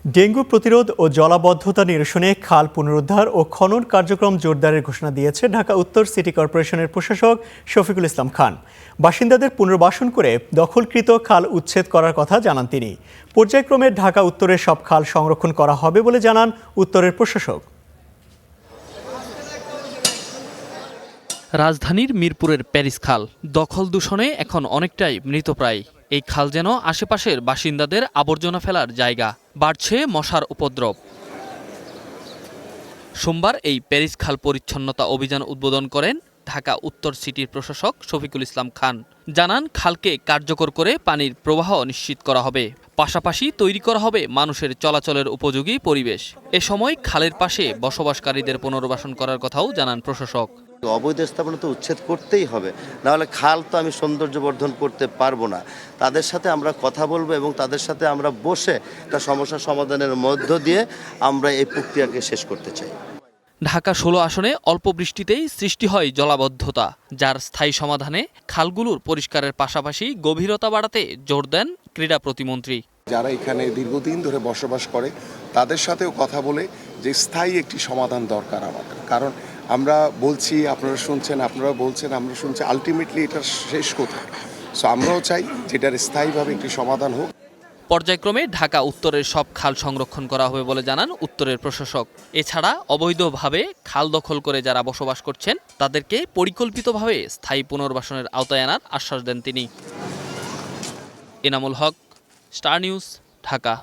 Dengue প্রতিরোধ ও জলাবদ্ধতা নিরসনে খাল পুনরুদ্ধার ও খনন কার্যক্রম জোরদারের ঘোষণা দিয়েছে ঢাকা উত্তর সিটি কর্পোরেশনের প্রশাসক শফিকুল ইসলাম খান। বাসিন্দাদের পুনর্বাসন করে দখলকৃত খাল উচ্ছেদ করার কথা জানান তিনি। পর্যায়ক্রমে ঢাকা উত্তরের সব খাল সংরক্ষণ করা হবে বলে জানান উত্তরের প্রশাসক। রাজধানীর মিরপুরের প্যারিস খাল দখল দূষণে এখন অনেকটাই মৃতপ্রায়। এই খাল যেন আশেপাশের বাসিন্দাদের আবর্জনা ফেলার জায়গা, বাড়ছে মশার উপদ্রব। সোমবার এই প্যারিস খাল পরিচ্ছন্নতা অভিযান উদ্বোধন করেন ঢাকা উত্তর সিটির প্রশাসক শফিকুল ইসলাম খান। জানান, খালকে কার্যকর করে পানির প্রবাহ নিশ্চিত করা হবে, পাশাপাশি তৈরি করা হবে মানুষের চলাচলের উপযোগী পরিবেশ। এ সময় খালের পাশে বসবাসকারীদের পুনর্বাসন করার কথাও জানান প্রশাসক। অবৈধ স্থাপনা তো উচ্ছেদ করতেই হবে, নাহলে খাল তো আমি সৌন্দর্য বর্ধন করতে পারবো না। তাদের সাথে আমরা কথা বলবো এবং তাদের সাথে আমরা বসে একটা সমস্যা সমাধানের মধ্য দিয়ে আমরা এই প্রক্রিয়াকে শেষ করতে চাই। ঢাকা 16 আসনে অল্প বৃষ্টিতেই সৃষ্টি হয় জলাবদ্ধতা, যার স্থায়ী সমাধানে খালগুলোর পরিষ্কারের পাশাপাশি গভীরতা বাড়াতে জোর দেন ক্রীড়া প্রতিমন্ত্রী। যারা এখানে দীর্ঘদিন ধরে বসবাস করে তাদের সাথেও কথা বলে যে স্থায়ী একটি সমাধান দরকার আমাদের, কারণ আমরা বলছি, আপনারা শুনছেন, আপনারা বলছেন, আমরা শুনছি, আলটিমেটলি এটা শেষ কোথায়। সো আমরাও চাই যেটার স্থায়ীভাবে একটি সমাধান হোক। পর্যায়ক্রমে ঢাকা উত্তরের সব খাল সংরক্ষণ করা হবে বলে জানান উত্তরের প্রশাসক। এছাড়া অবৈধভাবে খাল দখল করে যারা বসবাস করছেন তাদেরকে পরিকল্পিতভাবে স্থায়ী পুনর্বাসনের আওতায় আনার আশ্বাস দেন তিনি। Enamul Haque, star news, Dhaka.